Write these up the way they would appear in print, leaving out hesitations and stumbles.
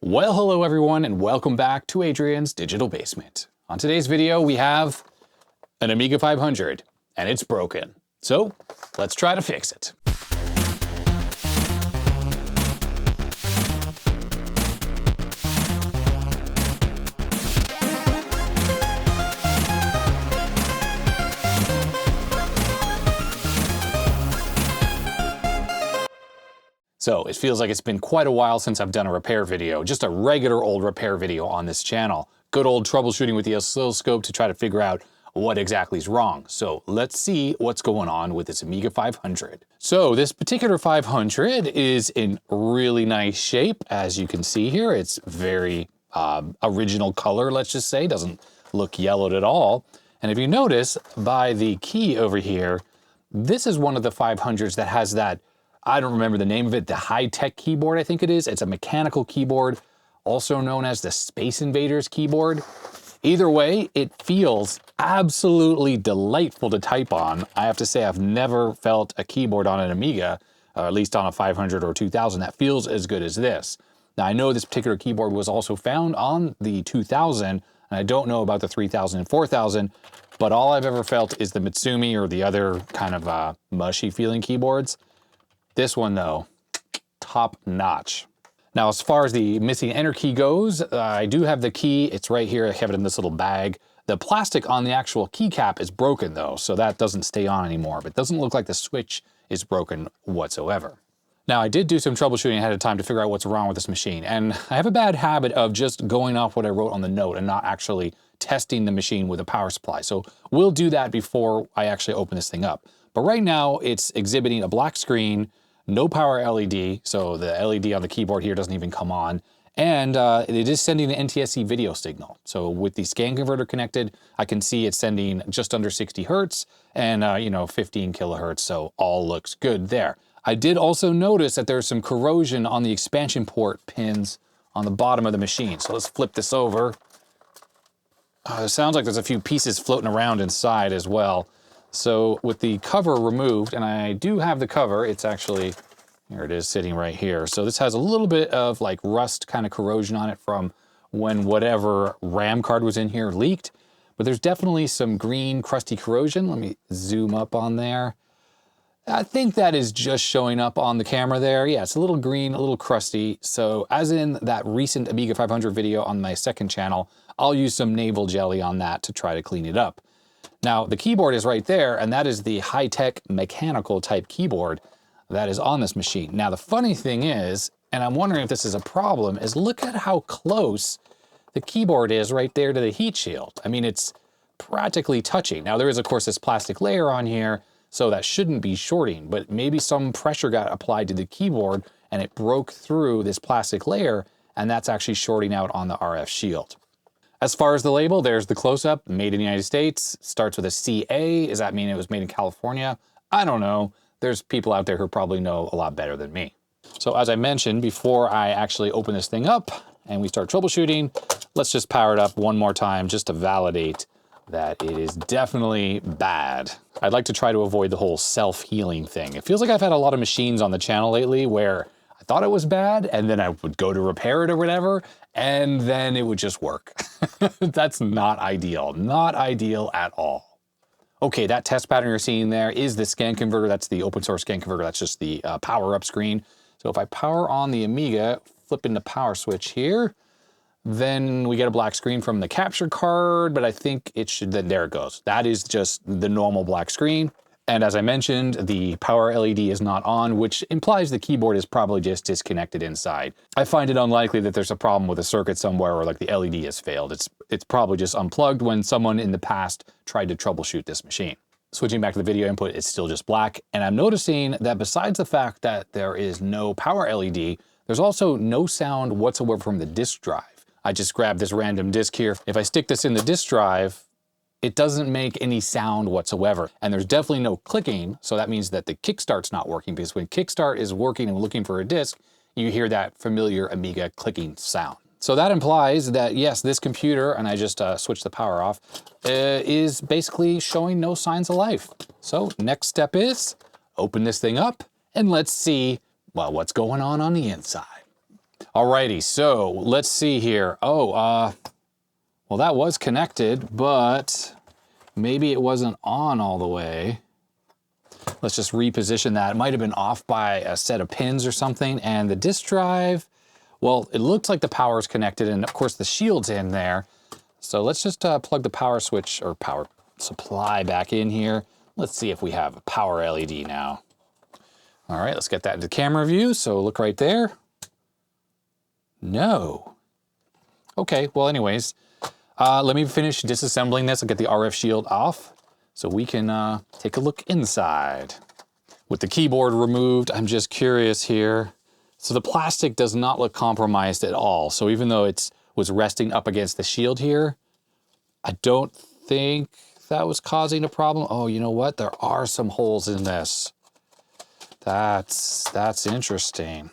Well, hello everyone, and welcome back to Adrian's Digital Basement. On today's video, we have an Amiga 500, and it's broken. So, let's try to fix it. So it feels like it's been quite a while since I've done a repair video, just a regular old repair video on this channel. Good old troubleshooting with the oscilloscope to try to figure out what exactly is wrong. So let's see what's going on with this Amiga 500. So this particular 500 is in really nice shape. As you can see here, it's very original color, let's just say, doesn't look yellowed at all. And if you notice by the key over here, this is one of the 500s that has that, I don't remember the name of it, the high-tech keyboard, I think it is. It's a mechanical keyboard, also known as the Space Invaders keyboard. Either way, it feels absolutely delightful to type on. I have to say, I've never felt a keyboard on an Amiga, or at least on a 500 or 2000, that feels as good as this. Now, I know this particular keyboard was also found on the 2000, and I don't know about the 3000 and 4000, but all I've ever felt is the Mitsumi or the other kind of mushy-feeling keyboards. This one, though, top notch. Now, as far as the missing enter key goes, I do have the key. It's right here. I have it in this little bag. The plastic on the actual keycap is broken, though, so that doesn't stay on anymore. But it doesn't look like the switch is broken whatsoever. Now, I did do some troubleshooting ahead of time to figure out what's wrong with this machine. And I have a bad habit of just going off what I wrote on the note and not actually testing the machine with a power supply. So we'll do that before I actually open this thing up. But right now, it's exhibiting a black screen, no power LED, so the LED on the keyboard here doesn't even come on, and it is sending an NTSC video signal. So with the scan converter connected, I can see it's sending just under 60 hertz and 15 kilohertz, so all looks good there. I did also notice that there's some corrosion on the expansion port pins on the bottom of the machine. So let's flip this over. It sounds like there's a few pieces floating around inside as well. So with the cover removed, and I do have the cover, it's actually, here it is sitting right here. So this has a little bit of like rust kind of corrosion on it from when whatever RAM card was in here leaked, but there's definitely some green crusty corrosion. Let me zoom up on there. I think that is just showing up on the camera there. Yeah, it's a little green, a little crusty. So as in that recent Amiga 500 video on my second channel, I'll use some navel jelly on that to try to clean it up. Now, the keyboard is right there, and that is the high-tech mechanical type keyboard that is on this machine. Now, the funny thing is, and I'm wondering if this is a problem, is look at how close the keyboard is right there to the heat shield. I mean, it's practically touching. Now, there is, of course, this plastic layer on here, so that shouldn't be shorting, but maybe some pressure got applied to the keyboard and it broke through this plastic layer, and that's actually shorting out on the RF shield. As far as the label, there's the close-up, made in the United States, starts with a CA. Does that mean it was made in California? I don't know. There's people out there who probably know a lot better than me. So as I mentioned, before I actually open this thing up and we start troubleshooting, let's just power it up one more time just to validate that it is definitely bad. I'd like to try to avoid the whole self-healing thing. It feels like I've had a lot of machines on the channel lately where I thought it was bad, and then I would go to repair it or whatever, and then it would just work. That's not ideal at all. Okay, that test pattern you're seeing there is the scan converter. That's the open source scan converter. That's just the power up screen. So if I power on the Amiga, flipping the power switch here, then we get a black screen from the capture card, but I think it should, then there it goes. That is just the normal black screen. And as I mentioned, the power LED is not on, which implies the keyboard is probably just disconnected inside. I find it unlikely that there's a problem with a circuit somewhere or like the LED has failed. It's probably just unplugged when someone in the past tried to troubleshoot this machine. Switching back to the video input, it's still just black. And I'm noticing that besides the fact that there is no power LED, there's also no sound whatsoever from the disk drive. I just grabbed this random disk here. If I stick this in the disk drive, it doesn't make any sound whatsoever. And there's definitely no clicking, so that means that the kickstart's not working, because when kickstart is working and looking for a disk, you hear that familiar Amiga clicking sound. So that implies that yes, this computer, and I just switched the power off, is basically showing no signs of life. So next step is open this thing up and let's see, well, what's going on the inside. Alrighty, so let's see here. Oh, well that was connected, but maybe it wasn't on all the way. Let's just reposition that. It might have been off by a set of pins or something. And the disk drive, well, it looks like the power's connected, and of course the shield's in there. So let's just plug the power switch or power supply back in here. Let's see if we have a power LED now. All right, let's get that into camera view. So look right there. No. Okay, well anyways, let me finish disassembling this. I'll get the RF shield off so we can take a look inside. With the keyboard removed, I'm just curious here. So the plastic does not look compromised at all. So even though it was resting up against the shield here, I don't think that was causing a problem. Oh, you know what? There are some holes in this. That's interesting.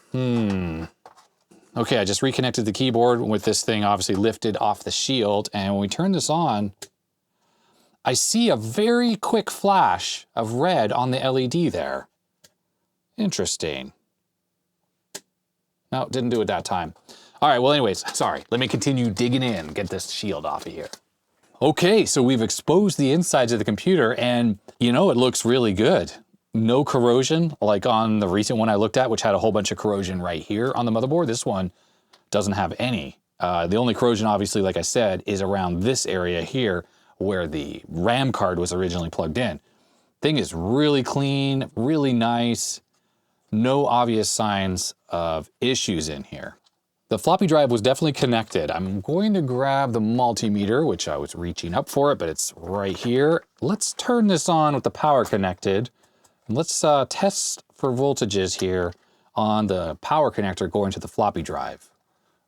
Okay, I just reconnected the keyboard with this thing obviously lifted off the shield, and when we turn this on, I see a very quick flash of red on the LED there. Interesting. No, didn't do it that time. All right, well anyways, sorry. Let me continue digging in, get this shield off of here. Okay, so we've exposed the insides of the computer, and you know, it looks really good. No corrosion, like on the recent one I looked at, which had a whole bunch of corrosion right here on the motherboard. This one doesn't have any. The only corrosion, obviously, like I said, is around this area here where the RAM card was originally plugged in. Thing is really clean, really nice. No obvious signs of issues in here. The floppy drive was definitely connected. I'm going to grab the multimeter, which I was reaching up for it, but it's right here. Let's turn this on with the power connected. And let's test for voltages here on the power connector going to the floppy drive.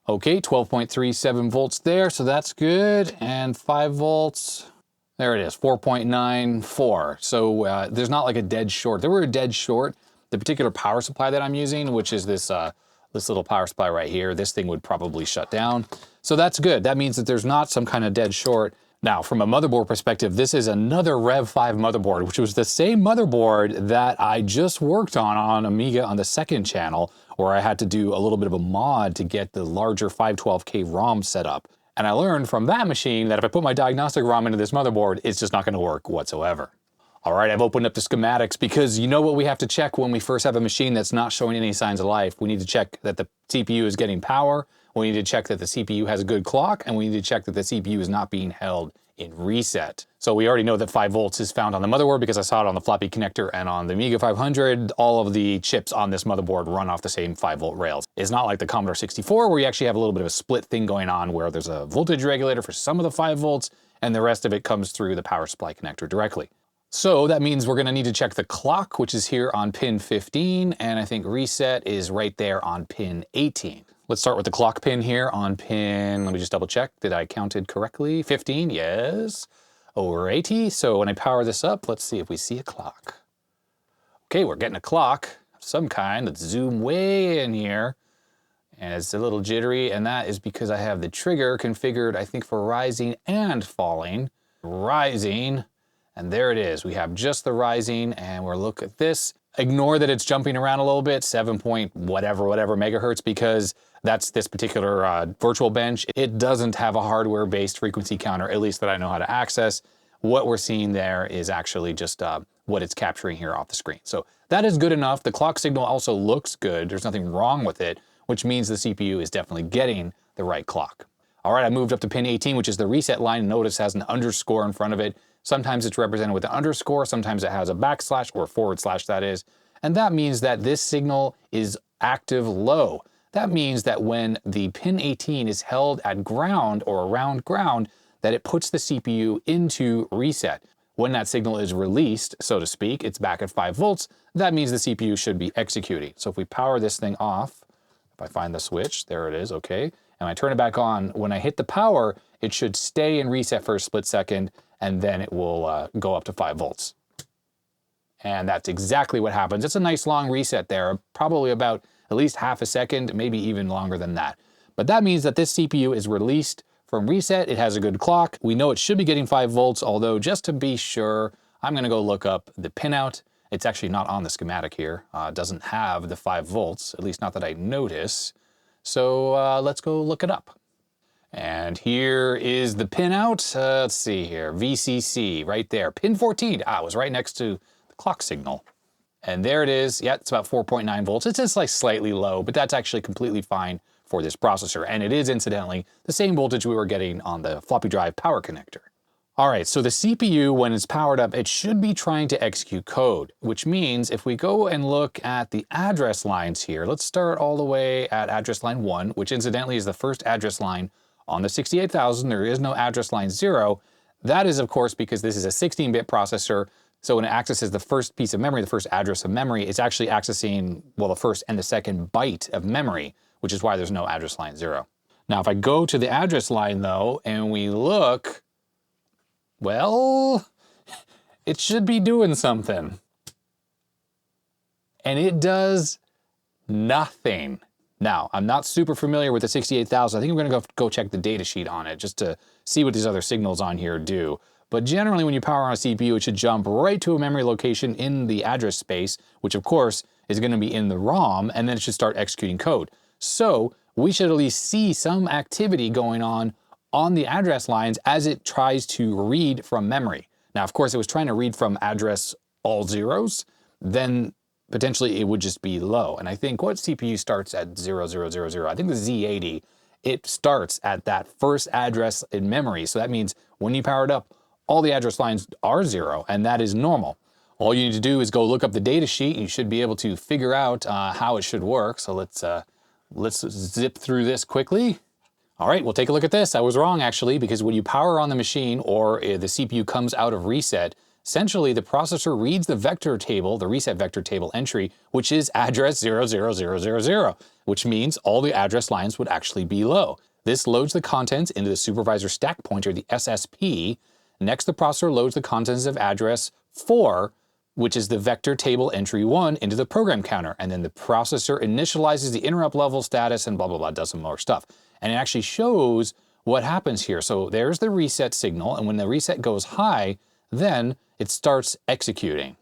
Okay, 12.37 volts there, so that's good. And 5 volts, there it is, 4.94. So there's not like a dead short. There were a dead short. The particular power supply that I'm using, which is this little power supply right here, this thing would probably shut down. So that's good. That means that there's not some kind of dead short. Now, from a motherboard perspective, this is another Rev 5 motherboard, which was the same motherboard that I just worked on Amiga on the second channel, where I had to do a little bit of a mod to get the larger 512K ROM set up. And I learned from that machine that if I put my diagnostic ROM into this motherboard, it's just not gonna work whatsoever. All right, I've opened up the schematics because you know what we have to check when we first have a machine that's not showing any signs of life. We need to check that the CPU is getting power, we need to check that the CPU has a good clock, and we need to check that the CPU is not being held in reset. So we already know that 5 volts is found on the motherboard because I saw it on the floppy connector and on the Amiga 500. All of the chips on this motherboard run off the same 5 volt rails. It's not like the Commodore 64 where you actually have a little bit of a split thing going on where there's a voltage regulator for some of the 5 volts and the rest of it comes through the power supply connector directly. So that means we're gonna need to check the clock, which is here on pin 15, and I think reset is right there on pin 18. Let's start with the clock pin here on pin, let me just double check, did I count it correctly? 15, yes, over 80. So when I power this up, let's see if we see a clock. Okay, we're getting a clock of some kind. Let's zoom way in here. And it's a little jittery, and that is because I have the trigger configured, I think, for rising and falling. Rising, and there it is. We have just the rising, and we'll look at this. Ignore that it's jumping around a little bit, 7 point whatever megahertz, because that's this particular virtual bench. It doesn't have a hardware-based frequency counter, at least that I know how to access. What we're seeing there is actually just what it's capturing here off the screen. So that is good enough. The clock signal also looks good. There's nothing wrong with it, which means the CPU is definitely getting the right clock. All right, I moved up to pin 18, which is the reset line. Notice it has an underscore in front of it. Sometimes it's represented with an underscore, sometimes it has a backslash or forward slash, that is. And that means that this signal is active low. That means that when the pin 18 is held at ground or around ground, that it puts the CPU into reset. When that signal is released, so to speak, it's back at 5 volts, that means the CPU should be executing. So if we power this thing off, if I find the switch, there it is, okay. And I turn it back on, when I hit the power, it should stay in reset for a split second, and then it will go up to 5 volts. And that's exactly what happens. It's a nice long reset there, probably about at least half a second, maybe even longer than that. But that means that this CPU is released from reset. It has a good clock. We know it should be getting 5 volts, although just to be sure, I'm gonna go look up the pinout. It's actually not on the schematic here. It doesn't have the 5 volts, at least not that I notice. So let's go look it up. And here is the pinout. Let's see here, VCC right there, pin 14. It was right next to the clock signal. And there it is. Yeah, it's about 4.9 volts. It's just like slightly low, but that's actually completely fine for this processor. And it is incidentally the same voltage we were getting on the floppy drive power connector. All right, so the CPU, when it's powered up, it should be trying to execute code, which means if we go and look at the address lines here, let's start all the way at address line 1, which incidentally is the first address line on the 68,000. There is no address line 0. That is, of course, because this is a 16-bit processor. So when it accesses the first piece of memory, the first address of memory, it's actually accessing, well, the first and the second byte of memory, which is why there's no address line 0. Now, if I go to the address line, though, and we look, well, it should be doing something. And it does nothing. Now, I'm not super familiar with the 68,000. I think I'm going to go check the data sheet on it just to see what these other signals on here do. But generally, when you power on a CPU, it should jump right to a memory location in the address space, which of course is going to be in the ROM, and then it should start executing code. So we should at least see some activity going on the address lines as it tries to read from memory. Now, of course, it was trying to read from address all zeros, then potentially it would just be low. And I think what CPU starts at 0000, I think the Z80, it starts at that first address in memory. So that means when you power it up, all the address lines are 0, and that is normal. All you need to do is go look up the data sheet, and you should be able to figure out how it should work. So let's zip through this quickly. All right, we'll take a look at this. I was wrong, actually, because when you power on the machine or the CPU comes out of reset, essentially the processor reads the vector table, the reset vector table entry, which is address 00000, which means all the address lines would actually be low. This loads the contents into the supervisor stack pointer, the SSP. Next, the processor loads the contents of address 4, which is the vector table entry 1, into the program counter. And then the processor initializes the interrupt level status and blah, blah, blah, does some more stuff. And it actually shows what happens here. So there's the reset signal, and when the reset goes high, then it starts executing.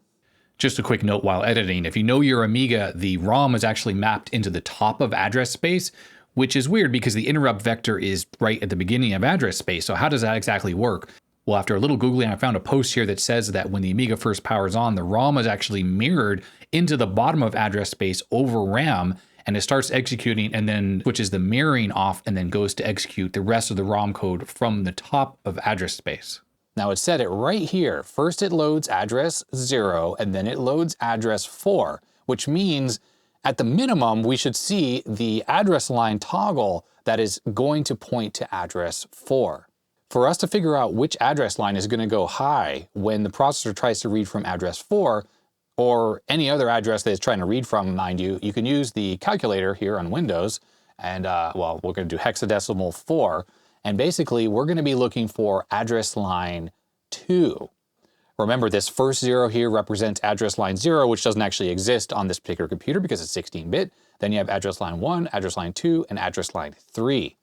Just a quick note while editing, if you know your Amiga, the ROM is actually mapped into the top of address space, which is weird because the interrupt vector is right at the beginning of address space. So how does that exactly work? Well, after a little Googling, I found a post here that says that when the Amiga first powers on, the ROM is actually mirrored into the bottom of address space over RAM, and it starts executing and then switches the mirroring off and then goes to execute the rest of the ROM code from the top of address space. Now it said it right here. First it loads address 0 and then it loads address 4, which means at the minimum we should see the address line toggle that is going to point to address 4. For us to figure out which address line is going to go high when the processor tries to read from address 4, or any other address that it's trying to read from, mind you, you can use the calculator here on Windows, and well, we're going to do hexadecimal 4, and basically we're going to be looking for address line 2. Remember, this first 0 here represents address line 0, which doesn't actually exist on this particular computer because it's 16-bit. Then you have address line 1, address line 2, and address line 3.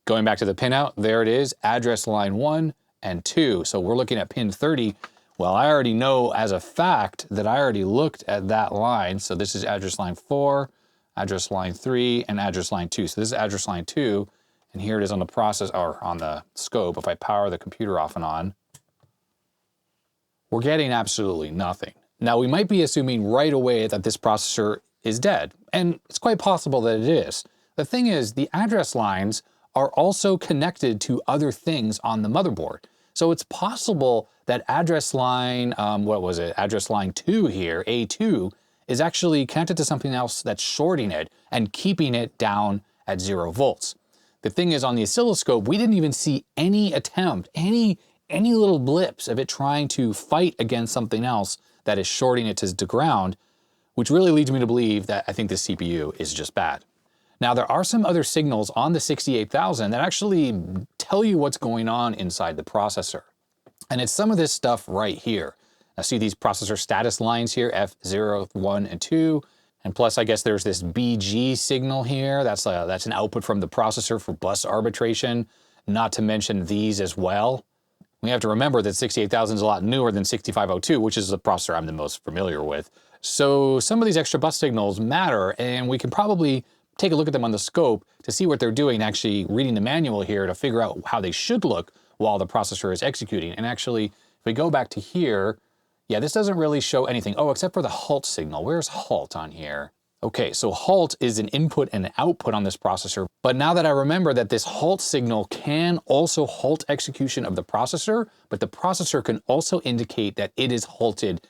Going back to the pinout, there it is, address line 1 and 2. So we're looking at pin 30. Well, I already know as a fact that I already looked at that line. So this is address line 4, address line 3, and address line 2. So this is address line 2, and here it is on the process, or on the scope. If I power the computer off and on, we're getting absolutely nothing. Now, we might be assuming right away that this processor is dead, and it's quite possible that it is. The thing is, the address lines are also connected to other things on the motherboard. So it's possible that address line, address line 2 here, A2, is actually connected to something else that's shorting it and keeping it down at 0 volts. The thing is, on the oscilloscope, we didn't even see any attempt, any little blips of it trying to fight against something else that is shorting it to ground, which really leads me to believe that I think this CPU is just bad. Now, there are some other signals on the 68,000 that actually tell you what's going on inside the processor. And it's some of this stuff right here. Now, see these processor status lines here, F0, 1, and 2. And plus, I guess there's this BG signal here. That's an output from the processor for bus arbitration, not to mention these as well. We have to remember that 68,000 is a lot newer than 6502, which is the processor I'm the most familiar with. So some of these extra bus signals matter, and we can probably take a look at them on the scope to see what they're doing, actually reading the manual here to figure out how they should look while the processor is executing. And actually, if we go back to here, yeah, this doesn't really show anything. Oh, except for the halt signal. Where's halt on here? Okay, so halt is an input and an output on this processor. But now that I remember that this halt signal can also halt execution of the processor, but the processor can also indicate that it is halted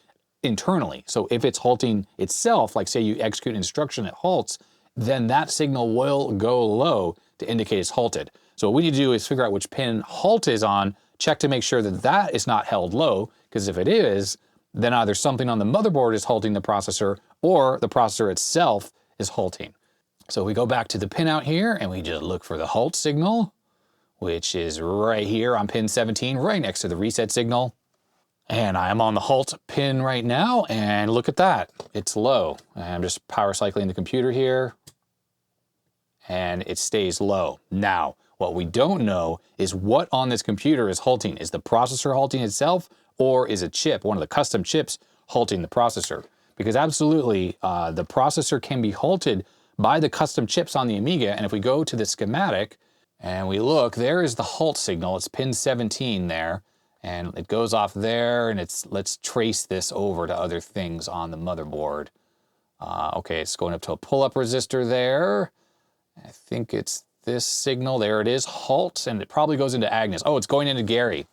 internally. So if it's halting itself, like say you execute an instruction that halts, then that signal will go low to indicate it's halted. So what we need to do is figure out which pin halt is on, check to make sure that that is not held low, because if it is, then either something on the motherboard is halting the processor or the processor itself is halting. So we go back to the pinout here and we just look for the halt signal, which is right here on pin 17, right next to the reset signal. And I am on the halt pin right now, and look at that, it's low. And I'm just power cycling the computer here, and it stays low. Now, what we don't know is what on this computer is halting. Is the processor halting itself, or is a chip, one of the custom chips, halting the processor? Because absolutely, the processor can be halted by the custom chips on the Amiga, and if we go to the schematic and we look, there is the halt signal, it's pin 17 there. And it goes off there, and let's trace this over to other things on the motherboard. Okay, it's going up to a pull-up resistor there. I think it's this signal. There it is, halt, and it probably goes into Agnus. Oh, it's going into Gary.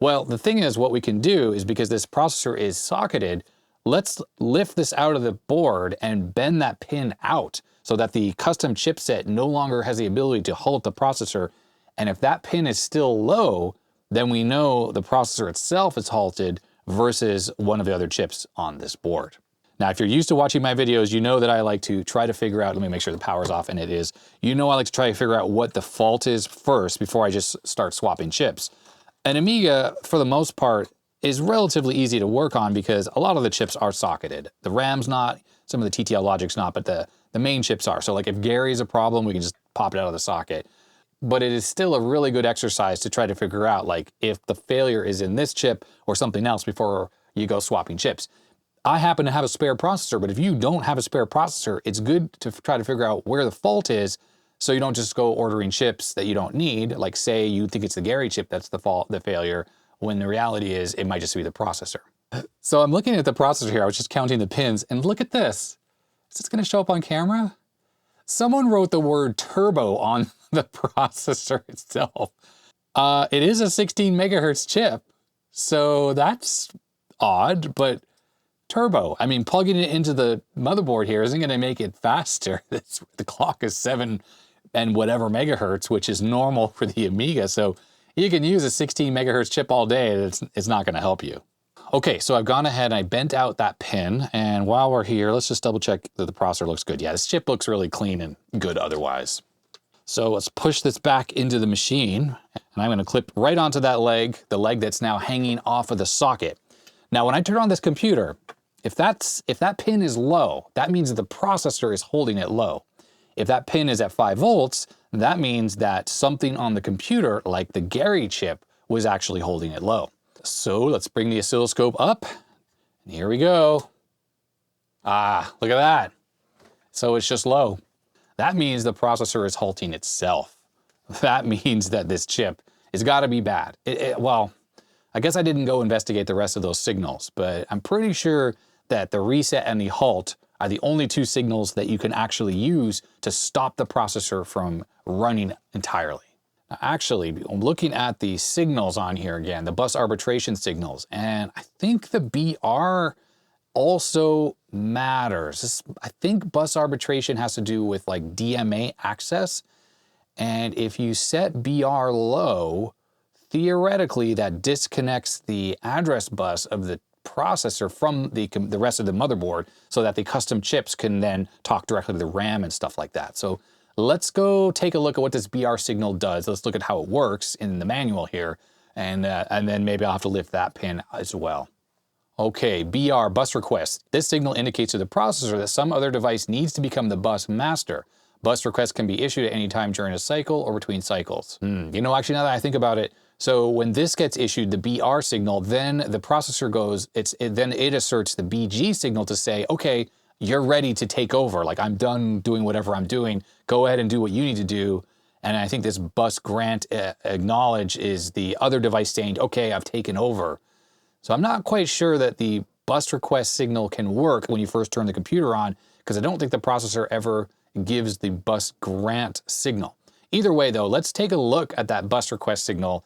Well, the thing is, what we can do is, because this processor is socketed, let's lift this out of the board and bend that pin out so that the custom chipset no longer has the ability to halt the processor. And if that pin is still low, then we know the processor itself is halted versus one of the other chips on this board. Now, if you're used to watching my videos, you know that I like to try to figure out, let me make sure the power's off, and it is. You know I like to try to figure out what the fault is first before I just start swapping chips. An Amiga, for the most part, is relatively easy to work on because a lot of the chips are socketed. The RAM's not, some of the DSLogic's not, but the main chips are. So like if Gary's a problem, we can just pop it out of the socket. But it is still a really good exercise to try to figure out, like, if the failure is in this chip or something else before you go swapping chips. I happen to have a spare processor, but if you don't have a spare processor, it's good to try to figure out where the fault is so you don't just go ordering chips that you don't need. Like say you think it's the Gary chip that's the fault, the failure, when the reality is it might just be the processor. So I'm looking at the processor here. I was just counting the pins, and look at this. Is this gonna show up on camera? Someone wrote the word turbo on the processor itself. It is a 16 megahertz chip, so that's odd, but turbo. I mean, plugging it into the motherboard here isn't gonna make it faster. The clock is 7 and whatever megahertz, which is normal for the Amiga, so you can use a 16 megahertz chip all day, it's not gonna help you. Okay, so I've gone ahead and I bent out that pin, and while we're here, let's just double check that the processor looks good. Yeah, this chip looks really clean and good otherwise. So let's push this back into the machine, and I'm gonna clip right onto that leg, the leg that's now hanging off of the socket. Now, when I turn on this computer, if that pin is low, that means that the processor is holding it low. If that pin is at 5 volts, that means that something on the computer, like the Gary chip, was actually holding it low. So let's bring the oscilloscope up, and here we go. Ah, look at that. So it's just low. That means the processor is halting itself. That means that this chip has got to be bad. Well, I guess I didn't go investigate the rest of those signals, but I'm pretty sure that the reset and the halt are the only two signals that you can actually use to stop the processor from running entirely. Now, actually, I'm looking at the signals on here again, the bus arbitration signals, and I think the BR also matters. I think bus arbitration has to do with like DMA access, and if you set BR low, theoretically that disconnects the address bus of the processor from the rest of the motherboard so that the custom chips can then talk directly to the RAM and stuff like that. So let's go take a look at what this BR signal does. Let's look at how it works in the manual here, and then maybe I'll have to lift that pin as well. Okay, BR, bus request. This signal indicates to the processor that some other device needs to become the bus master. Bus requests can be issued at any time during a cycle or between cycles. You know, actually, now that I think about it, so when this gets issued, the BR signal, then the processor goes, then it asserts the BG signal to say, okay, you're ready to take over. Like, I'm done doing whatever I'm doing. Go ahead and do what you need to do. And I think this bus grant acknowledge is the other device saying, okay, I've taken over. So I'm not quite sure that the bus request signal can work when you first turn the computer on, because I don't think the processor ever gives the bus grant signal. Either way though, let's take a look at that bus request signal.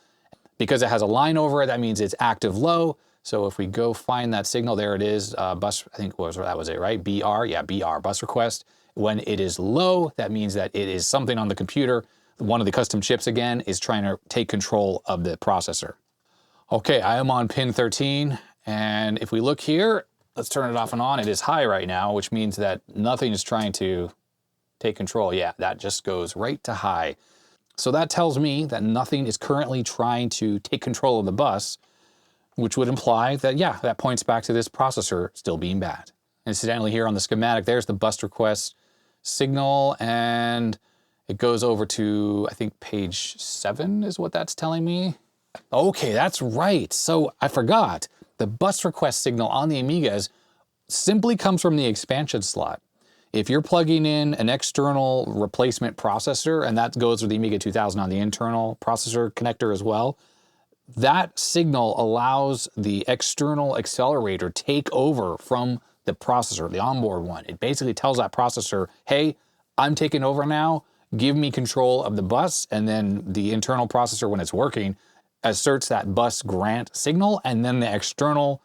Because it has a line over it, that means it's active low. So if we go find that signal, there it is, bus, I think that was it, right? BR, yeah, BR, bus request. When it is low, that means that it is something on the computer. One of the custom chips, again, is trying to take control of the processor. Okay, I am on pin 13, and if we look here, let's turn it off and on. It is high right now, which means that nothing is trying to take control. Yeah, that just goes right to high. So that tells me that nothing is currently trying to take control of the bus, which would imply that, yeah, that points back to this processor still being bad. Incidentally, here on the schematic, there's the bus request signal, and it goes over to, I think, page 7 is what that's telling me. Okay, that's right. So I forgot. The bus request signal on the Amigas simply comes from the expansion slot. If you're plugging in an external replacement processor, and that goes with the Amiga 2000 on the internal processor connector as well, that signal allows the external accelerator take over from the processor, the onboard one. It basically tells that processor, hey, I'm taking over now, give me control of the bus, and then the internal processor, when it's working, asserts that bus grant signal, and then the external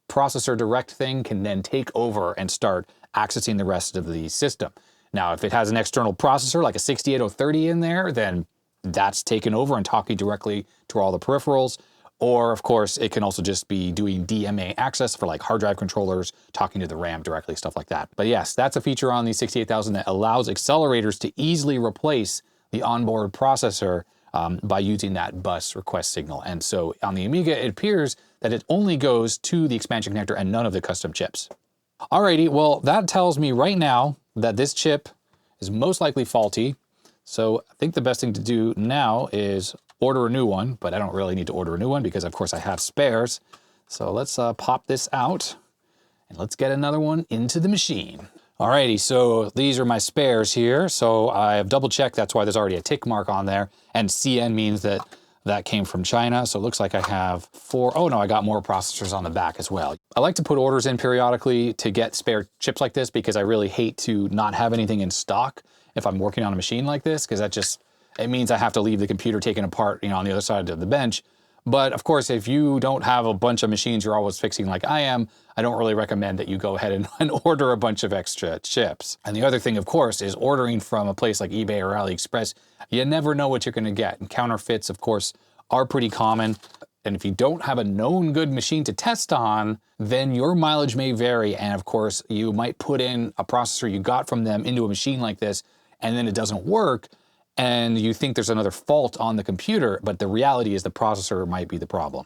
processor direct thing can then take over and start accessing the rest of the system. Now, if it has an external processor like a 68030 in there, then that's taken over and talking directly to all the peripherals. Or of course, it can also just be doing DMA access for like hard drive controllers, talking to the RAM directly, stuff like that. But yes, that's a feature on the 68000 that allows accelerators to easily replace the onboard processor by using that bus request signal. And so on the Amiga, it appears that it only goes to the expansion connector and none of the custom chips. Alrighty, well, that tells me right now that this chip is most likely faulty. So I think the best thing to do now is order a new one, but I don't really need to order a new one because of course I have spares. So let's pop this out and let's get another one into the machine. Alrighty, so these are my spares here. So I've double checked, that's why there's already a tick mark on there. And CN means that that came from China. So it looks like I have 4, oh no, I got more processors on the back as well. I like to put orders in periodically to get spare chips like this because I really hate to not have anything in stock if I'm working on a machine like this, because that just, it means I have to leave the computer taken apart, you know, on the other side of the bench. But of course, if you don't have a bunch of machines you're always fixing like I am, I don't really recommend that you go ahead and order a bunch of extra chips. And the other thing, of course, is ordering from a place like eBay or AliExpress. You never know what you're going to get. And counterfeits, of course, are pretty common. And if you don't have a known good machine to test on, then your mileage may vary. And of course, you might put in a processor you got from them into a machine like this, and then it doesn't work. And you think there's another fault on the computer, but the reality is the processor might be the problem.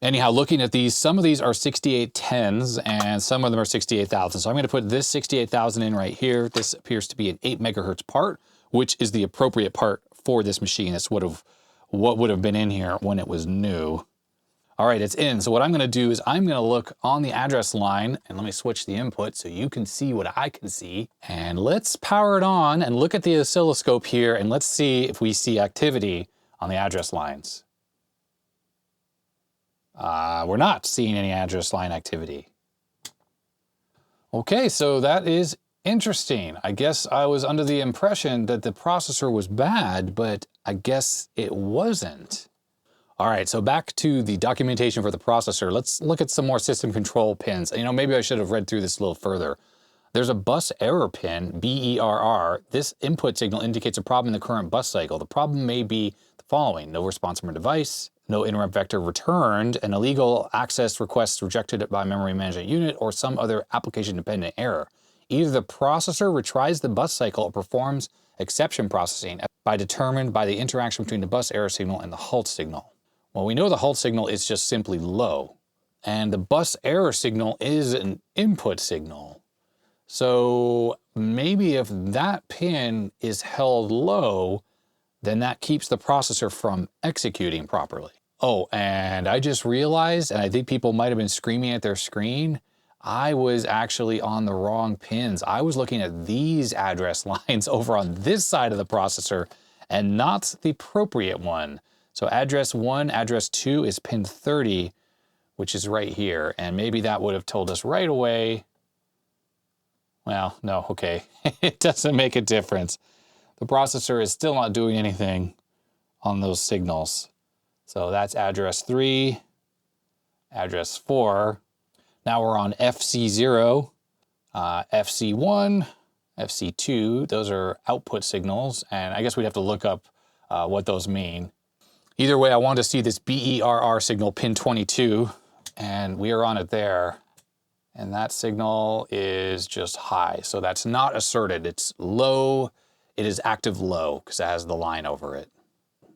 Anyhow, looking at these, some of these are 6810s and some of them are 68,000. So I'm going to put this 68,000 in right here. This appears to be an 8 megahertz part, which is the appropriate part for this machine. That's what would have been in here when it was new. All right, it's in. So what I'm going to do is I'm going to look on the address line, and let me switch the input so you can see what I can see. And let's power it on and look at the oscilloscope here, and let's see if we see activity on the address lines. We're not seeing any address line activity. Okay, so that is interesting. I guess I was under the impression that the processor was bad, but I guess it wasn't. All right, so back to the documentation for the processor. Let's look at some more system control pins. You know, maybe I should have read through this a little further. There's a bus error pin, BERR. This input signal indicates a problem in the current bus cycle. The problem may be the following: no response from a device, no interrupt vector returned, an illegal access request rejected by memory management unit, or some other application-dependent error. Either the processor retries the bus cycle or performs exception processing determined by the interaction between the bus error signal and the halt signal. Well, we know the halt signal is just simply low, and the bus error signal is an input signal. So maybe if that pin is held low, then that keeps the processor from executing properly. Oh, and I just realized, and I think people might have been screaming at their screen, I was actually on the wrong pins. I was looking at these address lines over on this side of the processor and not the appropriate one. So address 1, address 2 is pin 30, which is right here. And maybe that would have told us right away. Well, no, okay. It doesn't make a difference. The processor is still not doing anything on those signals. So that's address 3, address 4. Now we're on FC0, FC1, FC2. Those are output signals, and I guess we'd have to look up what those mean. Either way, I wanted to see this BERR signal, pin 22, and we are on it there. And that signal is just high, so that's not asserted. It's low. It is active low because it has the line over it.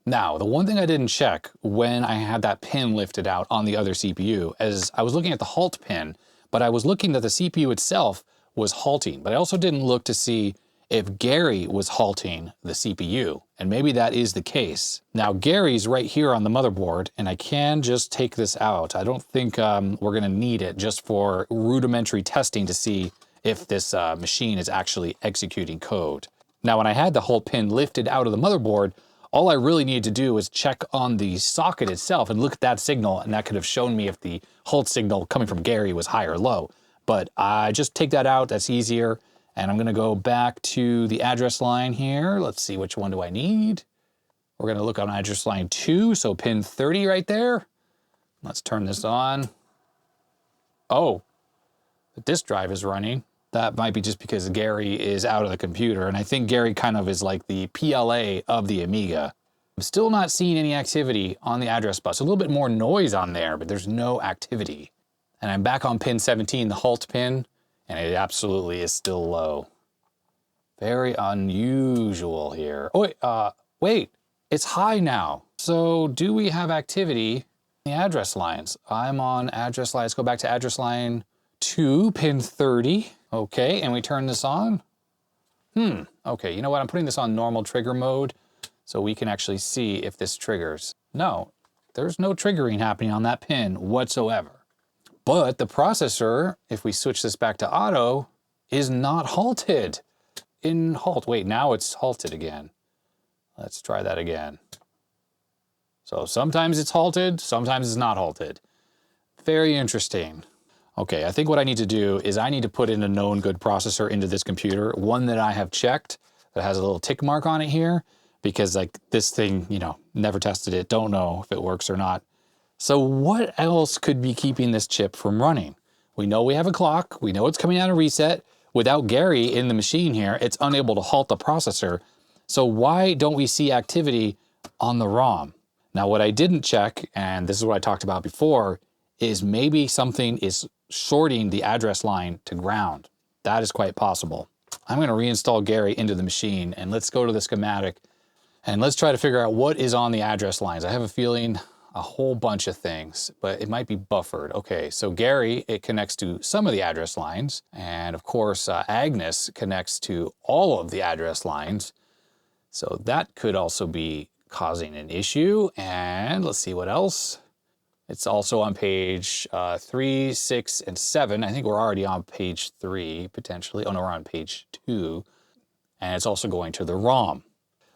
Now, the one thing I didn't check when I had that pin lifted out on the other CPU is I was looking at the halt pin, but I was looking that the CPU itself was halting. But I also didn't look to see if Gary was halting the CPU, and maybe that is the case. Now, Gary's right here on the motherboard, and I can just take this out. I don't think we're gonna need it just for rudimentary testing to see if this machine is actually executing code. Now, when I had the halt pin lifted out of the motherboard, all I really needed to do was check on the socket itself and look at that signal, and that could have shown me if the halt signal coming from Gary was high or low. But I just take that out, that's easier. And I'm gonna go back to the address line here. Let's see, which one do I need? We're gonna look on address line 2, so pin 30 right there. Let's turn this on. Oh, the disk drive is running. That might be just because Gary is out of the computer, and I think Gary kind of is like the PLA of the Amiga. I'm still not seeing any activity on the address bus. A little bit more noise on there, but there's no activity. And I'm back on pin 17, the halt pin, and it absolutely is still low. Very unusual here. Oh, wait, it's high now. So do we have activity in the address lines? I'm on address line, let's go back to address line 2, pin 30. Okay, and we turn this on. Okay, you know what? I'm putting this on normal trigger mode so we can actually see if this triggers. No, there's no triggering happening on that pin whatsoever. But the processor, if we switch this back to auto, is not halted. In halt, wait, now it's halted again. Let's try that again. So sometimes it's halted, sometimes it's not halted. Very interesting. Okay, I think what I need to do is I need to put in a known good processor into this computer, one that I have checked, that has a little tick mark on it here, because like this thing, you know, never tested it, don't know if it works or not. So what else could be keeping this chip from running? We know we have a clock, we know it's coming out of reset. Without Gary in the machine here, it's unable to halt the processor. So why don't we see activity on the ROM? Now what I didn't check, and this is what I talked about before, is maybe something is shorting the address line to ground. That is quite possible. I'm gonna reinstall Gary into the machine, and let's go to the schematic and let's try to figure out what is on the address lines. I have a feeling a whole bunch of things, but it might be buffered. Okay, so Gary, it connects to some of the address lines, and of course Agnus connects to all of the address lines. So that could also be causing an issue. And let's see what else. It's also on page 3, 6, and 7. I think we're already on page 3, potentially. Oh no, we're on page 2. And it's also going to the ROM.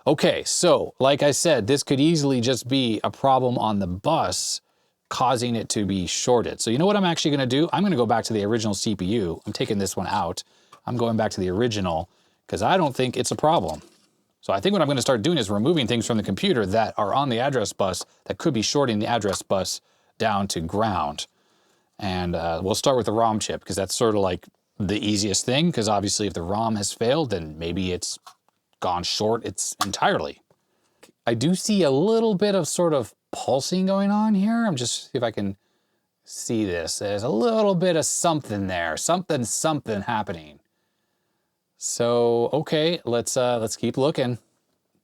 Okay, so like I said, this could easily just be a problem on the bus causing it to be shorted. So you know what I'm actually gonna do? I'm gonna go back to the original CPU. I'm taking this one out. I'm going back to the original because I don't think it's a problem. So I think what I'm gonna start doing is removing things from the computer that are on the address bus that could be shorting the address bus down to ground. And we'll start with the ROM chip because that's sort of like the easiest thing, because obviously if the ROM has failed, then maybe it's gone short entirely. I do see a little bit of sort of pulsing going on here. I'm just see if I can see this. There's a little bit of something there, something happening. So okay, let's keep looking.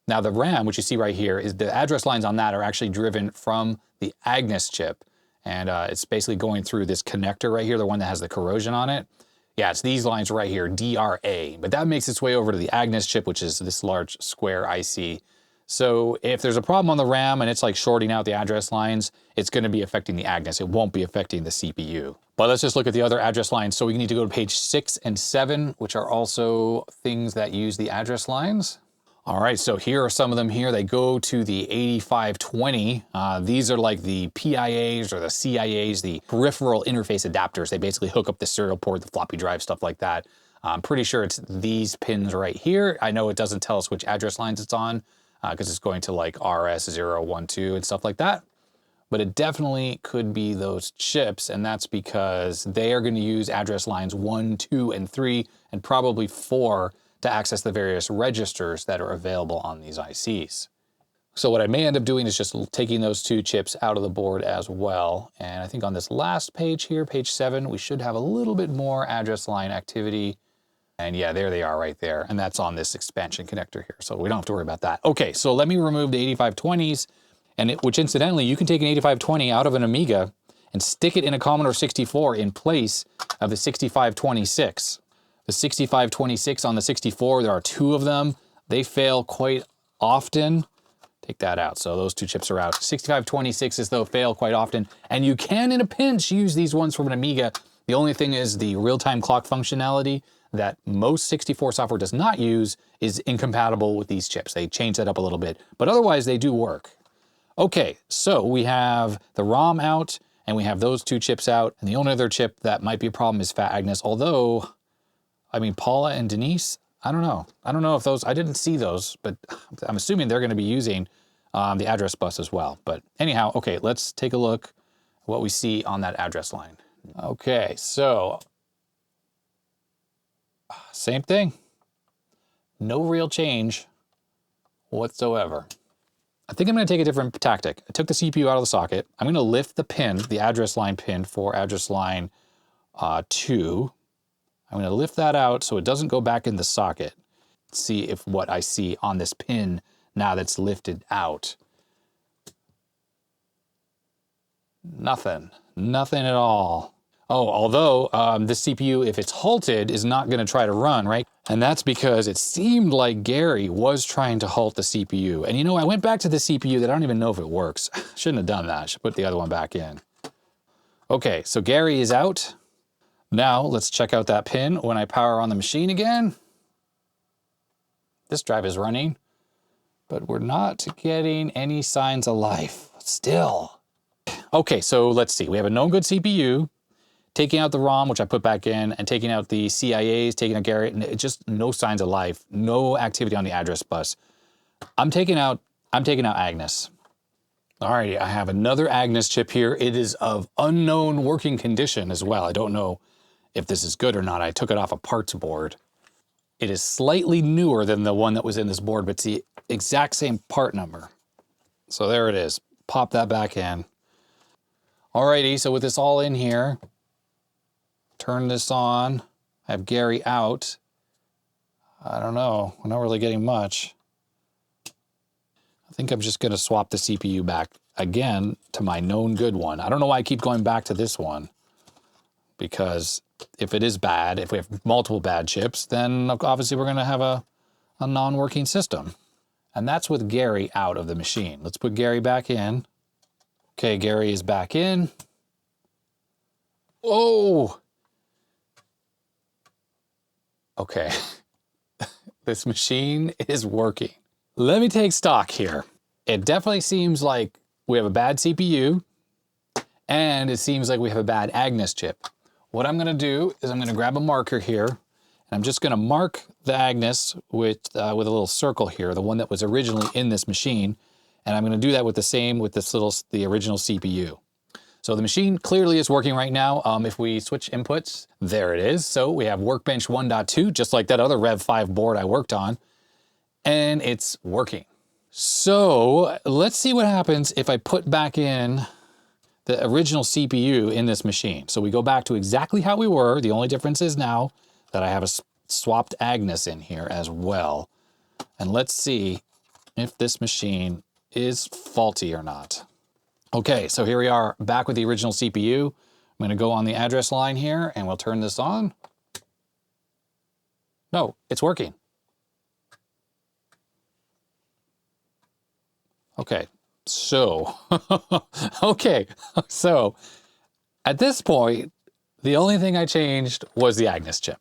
Now the RAM, which you see right here, is the address lines on that are actually driven from the Agnus chip. And it's basically going through this connector right here, the one that has the corrosion on it. Yeah, it's these lines right here, DRA. But that makes its way over to the Agnus chip, which is this large square IC So if there's a problem on the RAM and it's like shorting out the address lines, it's going to be affecting the Agnus. It won't be affecting the CPU. But let's just look at the other address lines. So we need to go to page 6 and 7, which are also things that use the address lines. All right, so here are some of them here. They go to the 8520. These are like the PIAs or the CIAs, the peripheral interface adapters. They basically hook up the serial port, the floppy drive, stuff like that. I'm pretty sure it's these pins right here. I know it doesn't tell us which address lines it's on because it's going to like RS012 and stuff like that. But it definitely could be those chips, and that's because they are going to use address lines 1, 2, and 3, and probably 4 to access the various registers that are available on these ICs. So what I may end up doing is just taking those 2 chips out of the board as well. And I think on this last page here, page 7, we should have a little bit more address line activity. And yeah, there they are right there. And that's on this expansion connector here. So we don't have to worry about that. Okay, so let me remove the 8520s, which incidentally, you can take an 8520 out of an Amiga and stick it in a Commodore 64 in place of the 6526. The 6526 on the 64, there are 2 of them. They fail quite often. Take that out, so those 2 chips are out. 6526s though fail quite often, and you can in a pinch use these ones from an Amiga. The only thing is the real-time clock functionality that most 64 software does not use is incompatible with these chips. They change that up a little bit, but otherwise they do work. Okay, so we have the ROM out, and we have those 2 chips out, and the only other chip that might be a problem is Fat Agnus, although, I mean, Paula and Denise, I don't know. I don't know if those, I didn't see those, but I'm assuming they're gonna be using the address bus as well. But anyhow, okay, let's take a look at what we see on that address line. Okay, so, same thing. No real change whatsoever. I think I'm going to take a different tactic. I took the CPU out of the socket. I'm going to lift the pin, the address line pin for address line 2. I'm going to lift that out so it doesn't go back in the socket. See if what I see on this pin now that's lifted out. Nothing. Nothing at all. Oh, although the CPU, if it's halted, is not going to try to run, right? And that's because it seemed like Gary was trying to halt the CPU. And you know, I went back to the CPU that I don't even know if it works. Shouldn't have done that. I should put the other one back in. Okay, so Gary is out. Now let's check out that pin when I power on the machine again. This drive is running, but we're not getting any signs of life still. Okay, so let's see. We have a known good CPU. Taking out the ROM, which I put back in, and taking out the CIAs, taking out Gary, and just no signs of life, no activity on the address bus. I'm taking out Agnus. Alrighty, I have another Agnus chip here. It is of unknown working condition as well. I don't know if this is good or not. I took it off a parts board. It is slightly newer than the one that was in this board, but it's the exact same part number. So there it is. Pop that back in. Alrighty, so with this all in here, turn this on, have Gary out. I don't know, we're not really getting much. I think I'm just gonna swap the CPU back again to my known good one. I don't know why I keep going back to this one, because if it is bad, if we have multiple bad chips, then obviously we're gonna have a non-working system. And that's with Gary out of the machine. Let's put Gary back in. Okay, Gary is back in. Oh! Okay, this machine is working. Let me take stock here. It definitely seems like we have a bad CPU, and it seems like we have a bad Agnus chip. What I'm gonna do is I'm gonna grab a marker here, and I'm just gonna mark the Agnus with a little circle here, the one that was originally in this machine, and I'm gonna do that with the original CPU. So the machine clearly is working right now. If we switch inputs, there it is. So we have Workbench 1.2, just like that other Rev 5 board I worked on, and it's working. So let's see what happens if I put back in the original CPU in this machine. So we go back to exactly how we were. The only difference is now that I have a swapped Agnus in here as well. And let's see if this machine is faulty or not. Okay, so here we are back with the original CPU. I'm gonna go on the address line here and we'll turn this on. No, it's working. Okay, so, okay, so at this point, the only thing I changed was the Agnus chip.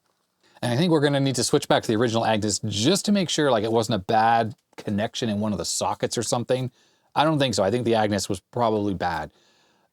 And I think we're gonna need to switch back to the original Agnus just to make sure like it wasn't a bad connection in one of the sockets or something. I don't think so. I think the Agnus was probably bad.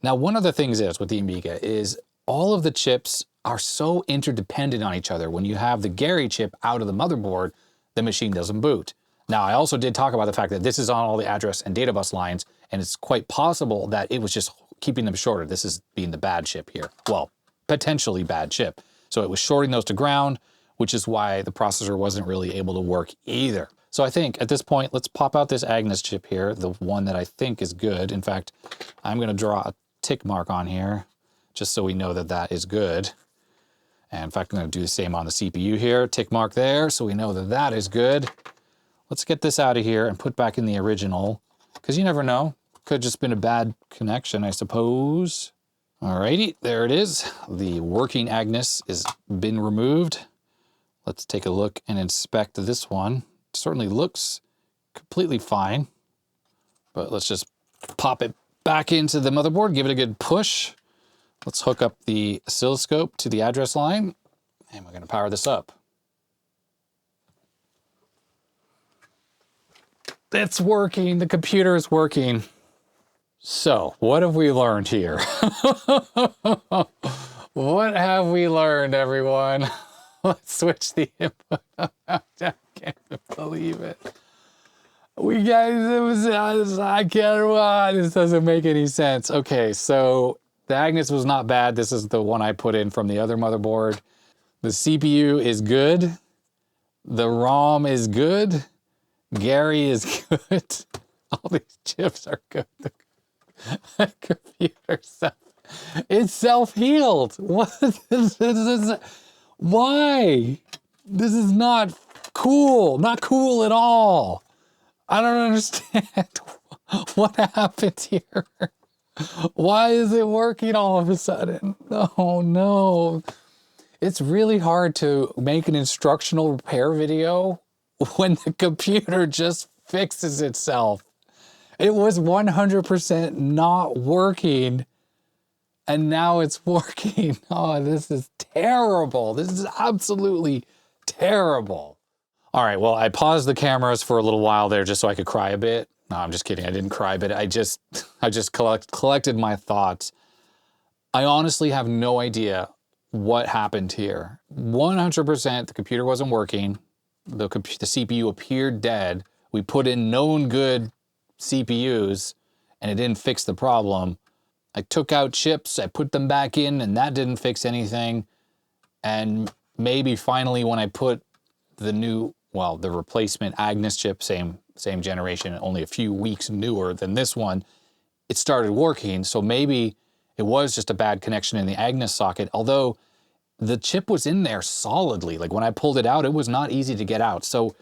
Now, one of the things is with the Amiga is all of the chips are so interdependent on each other. When you have the Gary chip out of the motherboard, the machine doesn't boot. Now, I also did talk about the fact that this is on all the address and data bus lines, and it's quite possible that it was just keeping them shorter. This is being the bad chip here. Well, potentially bad chip. So it was shorting those to ground, which is why the processor wasn't really able to work either. So I think at this point, let's pop out this Agnus chip here, the one that I think is good. In fact, I'm gonna draw a tick mark on here, just so we know that that is good. And in fact, I'm gonna do the same on the CPU here, tick mark there, so we know that that is good. Let's get this out of here and put back in the original, because you never know. Could just been a bad connection, I suppose. Alrighty, there it is. The working Agnus has been removed. Let's take a look and inspect this one. It certainly looks completely fine, but let's just pop it back into the motherboard, give it a good push. Let's hook up the oscilloscope to the address line, and we're gonna power this up. It's working, the computer is working. So, what have we learned here? What have we learned, everyone? Let's switch the input. I can't believe it. We guys, I can't, this doesn't make any sense. Okay, so the Agnus was not bad. This is the one I put in from the other motherboard. The CPU is good. The ROM is good. Gary is good. All these chips are good. The computer it's self-healed. What is why? This is not cool. Not cool at all. I don't understand. What happened here? Why is it working all of a sudden? Oh no. It's really hard to make an instructional repair video when the computer just fixes itself. It was 100% not working, and now it's working. Oh, this is terrible. This is absolutely terrible. All right, well, I paused the cameras for a little while there just so I could cry a bit. No, I'm just kidding. I didn't cry, but I just collected my thoughts. I honestly have no idea what happened here. 100% the computer wasn't working. The CPU appeared dead. We put in known good CPUs and it didn't fix the problem. I took out chips, I put them back in, and that didn't fix anything. And maybe finally when I put the new, well, the replacement Agnus chip, same generation, only a few weeks newer than this one, it started working. So maybe it was just a bad connection in the Agnus socket, although the chip was in there solidly. Like when I pulled it out, it was not easy to get out. So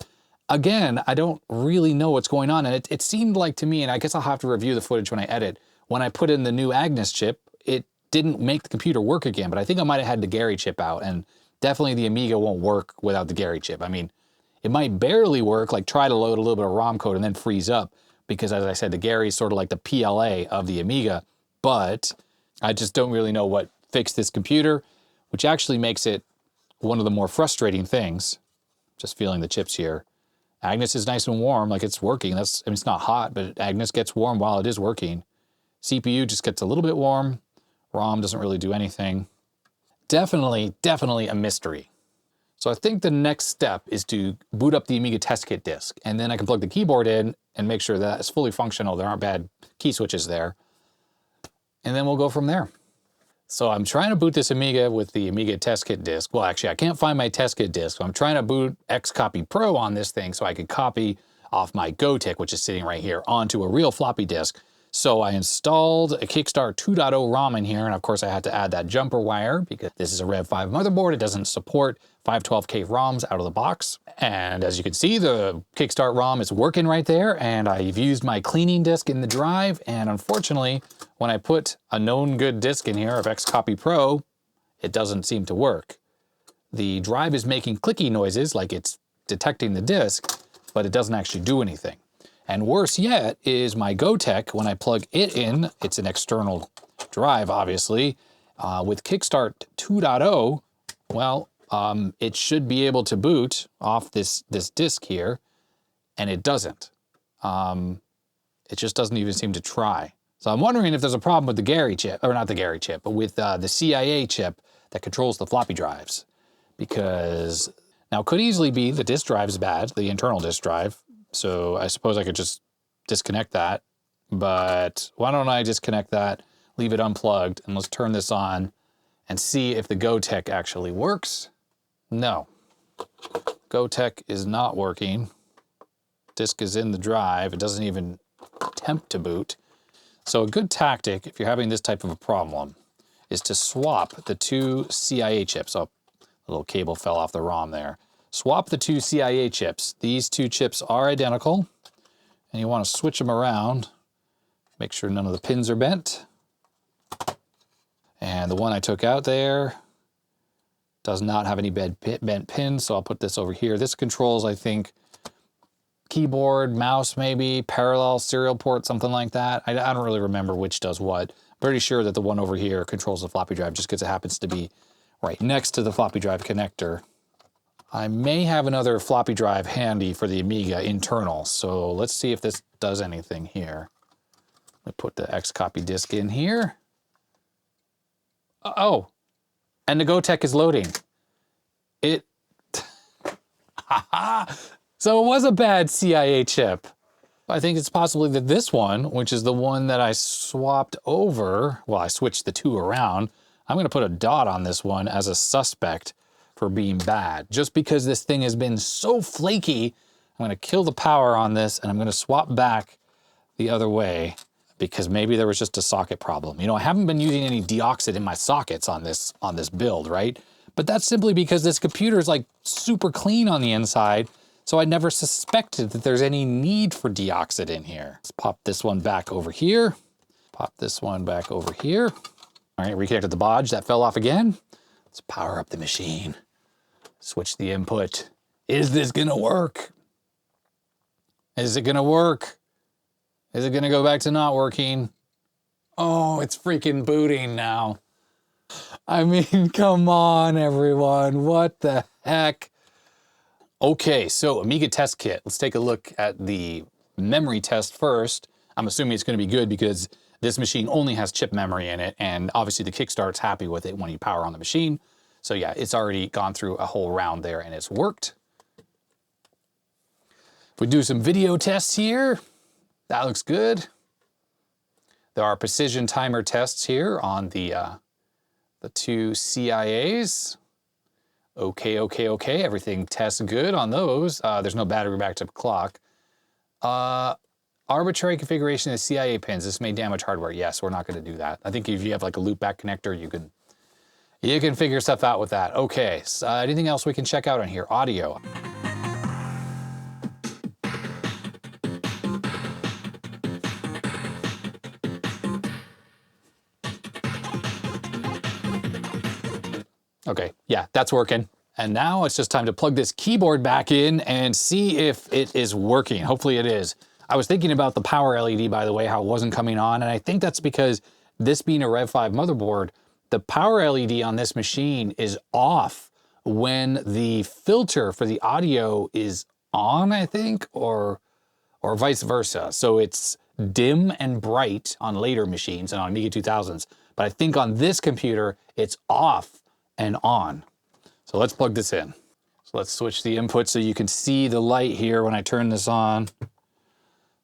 again, I don't really know what's going on. And it seemed like to me, and I guess I'll have to review the footage when I edit, when I put in the new Agnus chip, it didn't make the computer work again, but I think I might've had the Gary chip out, and definitely the Amiga won't work without the Gary chip. I mean, it might barely work, like try to load a little bit of ROM code and then freeze up, because as I said, the Gary is sort of like the PLA of the Amiga, but I just don't really know what fixed this computer, which actually makes it one of the more frustrating things. Just feeling the chips here. Agnus is nice and warm, like it's working. I mean, it's not hot, but Agnus gets warm while it is working. CPU just gets a little bit warm. ROM doesn't really do anything. Definitely a mystery. So I think the next step is to boot up the Amiga test kit disk, and then I can plug the keyboard in and make sure that it's fully functional. There aren't bad key switches there. And then we'll go from there. So I'm trying to boot this Amiga with the Amiga test kit disk. Well, actually, I can't find my test kit disk. So I'm trying to boot XCopy Pro on this thing so I could copy off my GoTick, which is sitting right here, onto a real floppy disk. So I installed a Kickstart 2.0 ROM in here, and of course I had to add that jumper wire because this is a Rev 5 motherboard. It doesn't support 512K ROMs out of the box. And as you can see, the Kickstart ROM is working right there, and I've used my cleaning disk in the drive, and unfortunately, when I put a known good disk in here of XCopy Pro, it doesn't seem to work. The drive is making clicky noises like it's detecting the disk, but it doesn't actually do anything. And worse yet is my GoTech, when I plug it in, it's an external drive, obviously, with Kickstart 2.0, well, it should be able to boot off this disk here, and it doesn't. It just doesn't even seem to try. So I'm wondering if there's a problem with the Gary chip, or not the Gary chip, but with the CIA chip that controls the floppy drives. Because now it could easily be the disk drive is bad, the internal disk drive. So I suppose I could just disconnect that. But why don't I disconnect that, leave it unplugged, and let's turn this on and see if the GoTech actually works. No. GoTech is not working. Disk is in the drive. It doesn't even attempt to boot. So a good tactic, if you're having this type of a problem, is to swap the two CIA chips. Oh, a little cable fell off the ROM there. Swap the two CIA chips. These two chips are identical, and you want to switch them around. Make sure none of the pins are bent. And the one I took out there does not have any bent pins, so I'll put this over here. This controls, I think, keyboard, mouse maybe, parallel serial port, something like that. I don't really remember which does what. I'm pretty sure that the one over here controls the floppy drive just because it happens to be right next to the floppy drive connector. I may have another floppy drive handy for the Amiga internal, so let's see if this does anything here. Let me put the Xcopy disk in here. Oh, and the GoTech is loading. It, so it was a bad CIA chip. I think it's possibly that this one, which is the one that I swapped over, well, I switched the two around. I'm gonna put a dot on this one as a suspect for being bad. Just because this thing has been so flaky, I'm gonna kill the power on this and I'm gonna swap back the other way because maybe there was just a socket problem. You know, I haven't been using any Deoxit in my sockets on this build, right? But that's simply because this computer is like super clean on the inside. So I never suspected that there's any need for Deoxit in here. Let's pop this one back over here. Pop this one back over here. All right, reconnected the bodge. That fell off again. Let's power up the machine. Switch the input. Is this gonna work? Is it gonna work? Is it gonna go back to not working? Oh, it's freaking booting now. I mean, come on, everyone. What the heck? Okay, so Amiga test kit. Let's take a look at the memory test first. I'm assuming it's going to be good because this machine only has chip memory in it, and obviously the Kickstart's happy with it when you power on the machine. So yeah, it's already gone through a whole round there and it's worked. If we do some video tests here, that looks good. There are precision timer tests here on the two CIAs. Okay, everything tests good on those. There's no battery backup clock. Arbitrary configuration of CIA pins. This may damage hardware. Yes, we're not gonna do that. I think if you have like a loop back connector, you can figure stuff out with that. Okay, so, anything else we can check out on here? Audio. Okay, yeah, that's working. And now it's just time to plug this keyboard back in and see if it is working. Hopefully it is. I was thinking about the power LED, by the way, how it wasn't coming on, and I think that's because this being a Rev 5 motherboard, the power LED on this machine is off when the filter for the audio is on, I think, or vice versa. So it's dim and bright on later machines and on Amiga 2000s, but I think on this computer, it's off and on. So let's plug this in. So let's switch the input so you can see the light here when I turn this on.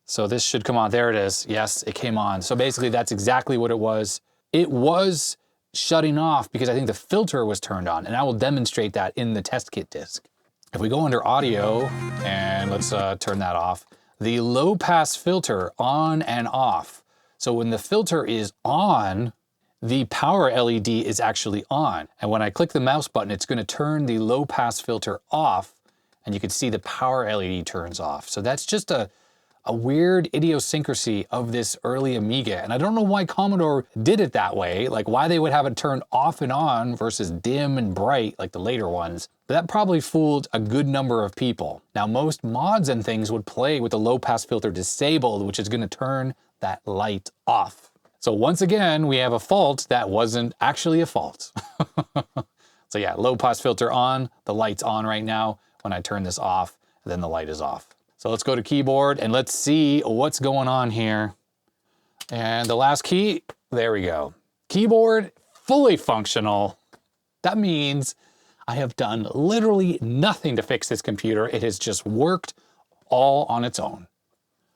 So this should come on. There it is. Yes, it came on. So basically that's exactly what it was. It was shutting off because I think the filter was turned on, and I will demonstrate that in the test kit disk. If we go under audio and let's turn that off, the low pass filter on and off. So when the filter is on, the power LED is actually on. And when I click the mouse button, it's gonna turn the low pass filter off, and you can see the power LED turns off. So that's just a a weird idiosyncrasy of this early Amiga. And I don't know why Commodore did it that way, like why they would have it turned off and on versus dim and bright like the later ones. But that probably fooled a good number of people. Now, most mods and things would play with the low pass filter disabled, which is going to turn that light off. So once again, we have a fault that wasn't actually a fault. So yeah, low pass filter on, the light's on right now. When I turn this off, then the light is off. So let's go to keyboard and let's see what's going on here. And the last key, there we go. Keyboard fully functional. That means I have done literally nothing to fix this computer. It has just worked all on its own.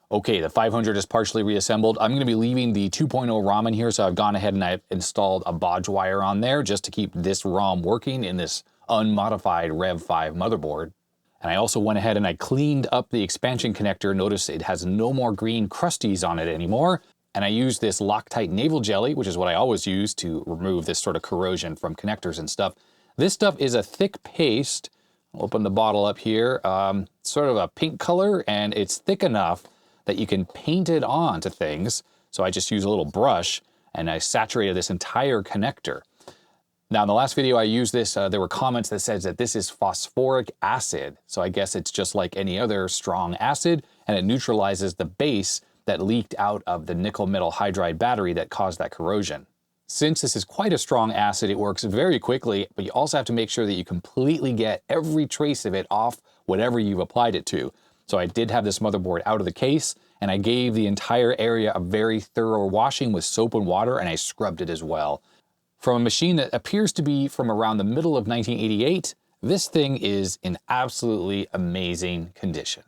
Okay, the 500 is partially reassembled. I'm gonna be leaving the 2.0 ROM in here, so I've gone ahead and I've installed a bodge wire on there just to keep this ROM working in this unmodified Rev 5 motherboard. And I also went ahead and I cleaned up the expansion connector. Notice it has no more green crusties on it anymore. And I used this Loctite naval jelly, which is what I always use to remove this sort of corrosion from connectors and stuff. This stuff is a thick paste. I'll open the bottle up here. Sort of a pink color, and it's thick enough that you can paint it on to things. So I just use a little brush and I saturated this entire connector. Now in the last video I used this, there were comments that said that this is phosphoric acid. So I guess it's just like any other strong acid, and it neutralizes the base that leaked out of the nickel metal hydride battery that caused that corrosion. Since this is quite a strong acid, it works very quickly, but you also have to make sure that you completely get every trace of it off whatever you've applied it to. So I did have this motherboard out of the case, and I gave the entire area a very thorough washing with soap and water, and I scrubbed it as well. From a machine that appears to be from around the middle of 1988, this thing is in absolutely amazing condition.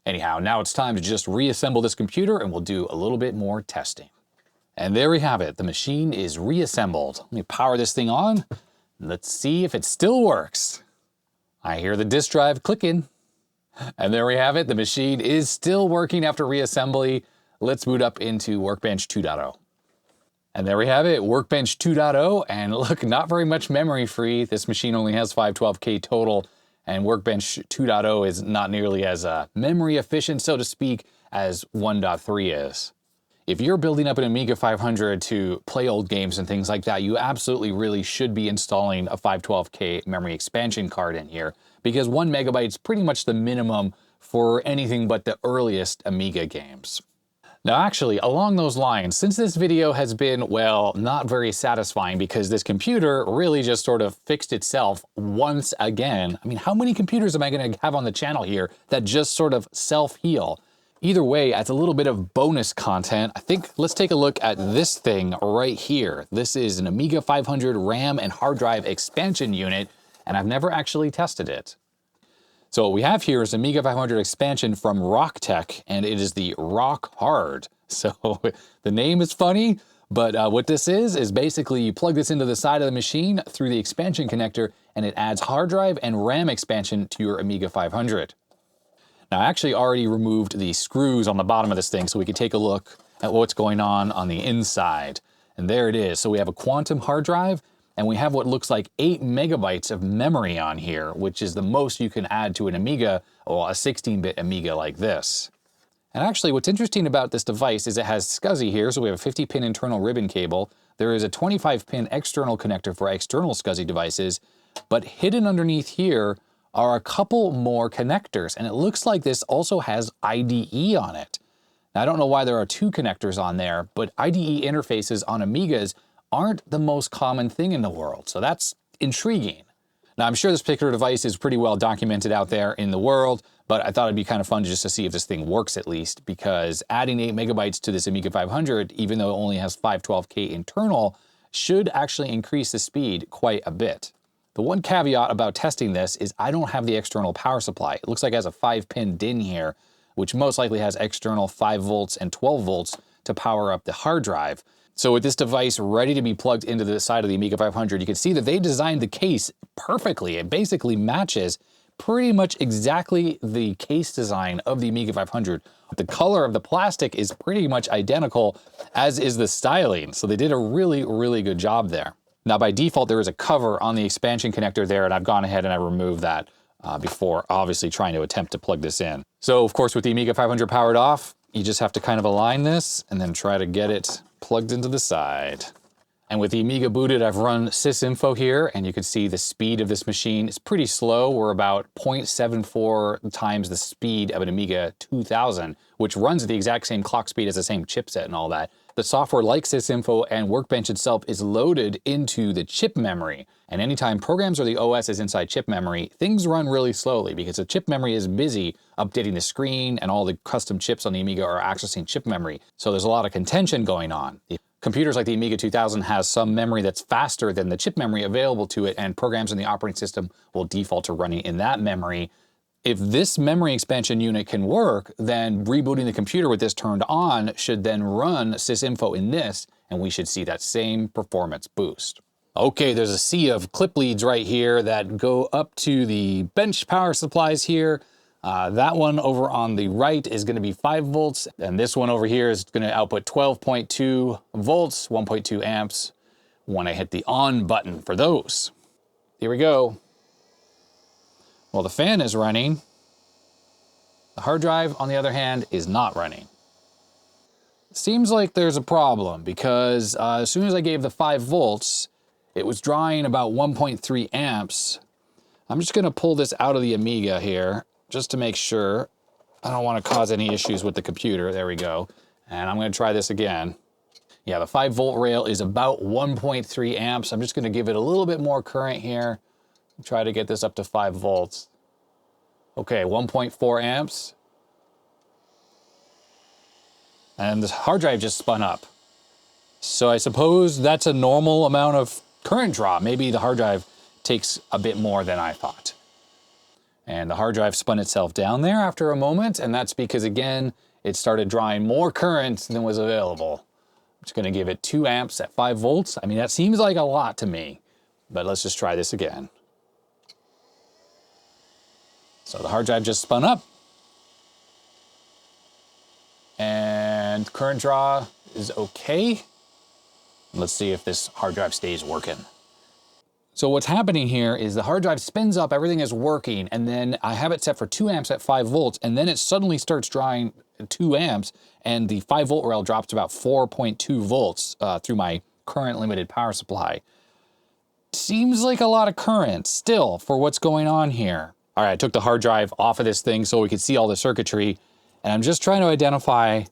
Anyhow, now it's time to just reassemble this computer and we'll do a little bit more testing. And there we have it. The machine is reassembled. Let me power this thing on. Let's see if it still works. I hear the disk drive clicking. And there we have it. The machine is still working after reassembly. Let's boot up into Workbench 2.0. And there we have it, Workbench 2.0, and look, not very much memory free. This machine only has 512K total, and Workbench 2.0 is not nearly as memory efficient, so to speak, as 1.3 is. If you're building up an Amiga 500 to play old games and things like that, you absolutely really should be installing a 512K memory expansion card in here, because 1 megabyte is pretty much the minimum for anything but the earliest Amiga games. Now actually, along those lines, since this video has been, well, not very satisfying because this computer really just sort of fixed itself once again. I mean, how many computers am I gonna have on the channel here that just sort of self-heal? Either way, as a little bit of bonus content, I think let's take a look at this thing right here. This is an Amiga 500 RAM and hard drive expansion unit, and I've never actually tested it. So what we have here is Amiga 500 expansion from RocTech, and it is the RocHard. So the name is funny, but what this is basically you plug this into the side of the machine through the expansion connector, and it adds hard drive and RAM expansion to your Amiga 500. Now I actually already removed the screws on the bottom of this thing so we could take a look at what's going on the inside. And there it is. So we have a quantum hard drive, and we have what looks like 8 megabytes of memory on here, which is the most you can add to an Amiga, or a 16-bit Amiga like this. And actually what's interesting about this device is it has SCSI here, so we have a 50-pin internal ribbon cable. There is a 25-pin external connector for external SCSI devices, but hidden underneath here are a couple more connectors, and it looks like this also has IDE on it. Now, I don't know why there are 2 connectors on there, but IDE interfaces on Amigas aren't the most common thing in the world, so that's intriguing. Now, I'm sure this particular device is pretty well documented out there in the world, but I thought it'd be kind of fun just to see if this thing works at least, because adding 8 megabytes to this Amiga 500, even though it only has 512K internal, should actually increase the speed quite a bit. The one caveat about testing this is I don't have the external power supply. It looks like it has a 5-pin DIN here, which most likely has external 5 volts and 12 volts to power up the hard drive. So with this device ready to be plugged into the side of the Amiga 500, you can see that they designed the case perfectly. It basically matches pretty much exactly the case design of the Amiga 500. The color of the plastic is pretty much identical, as is the styling. So they did a really, really good job there. Now by default, there is a cover on the expansion connector there, and I've gone ahead and I removed that. before obviously trying to attempt to plug this in. So of course with the Amiga 500 powered off, you just have to kind of align this and then try to get it plugged into the side. And with the Amiga booted, I've run sysinfo here, and you can see the speed of this machine is pretty slow. We're about 0.74 times the speed of an Amiga 2000, which runs at the exact same clock speed as the same chipset and all that. The software, like sysinfo and Workbench itself, is loaded into the chip memory. And anytime programs or the OS is inside chip memory, things run really slowly because the chip memory is busy updating the screen, and all the custom chips on the Amiga are accessing chip memory. So there's a lot of contention going on. Computers like the Amiga 2000 has some memory that's faster than the chip memory available to it, and programs in the operating system will default to running in that memory. If this memory expansion unit can work, then rebooting the computer with this turned on should then run sysinfo in this, and we should see that same performance boost. Okay, there's a sea of clip leads right here that go up to the bench power supplies here. That one over on the right is going to be 5 volts, and this one over here is going to output 12.2 volts, 1.2 amps when I hit the on button for those. Here we go. Well, the fan is running. The hard drive, on the other hand, is not running. Seems like there's a problem because as soon as I gave the 5 volts, it was drawing about 1.3 amps. I'm just going to pull this out of the Amiga here, just to make sure. I don't want to cause any issues with the computer. There we go. And I'm going to try this again. Yeah, the 5 volt rail is about 1.3 amps. I'm just going to give it a little bit more current here. Try to get this up to 5 volts. Okay, 1.4 amps. And the hard drive just spun up. So I suppose that's a normal amount of current draw. Maybe the hard drive takes a bit more than I thought. And the hard drive spun itself down there after a moment, and that's because, again, it started drawing more current than was available. I'm just going to give it 2 amps at 5 volts. I mean, that seems like a lot to me, but let's just try this again. So the hard drive just spun up, and current draw is okay. Let's see if this hard drive stays working. So what's happening here is the hard drive spins up, everything is working, and then I have it set for 2 amps at 5 volts, and then it suddenly starts drawing 2 amps, and the 5 volt rail drops to about 4.2 volts through my current limited power supply. Seems like a lot of current still for what's going on here. All right, I took the hard drive off of this thing so we could see all the circuitry, and I'm just trying to identify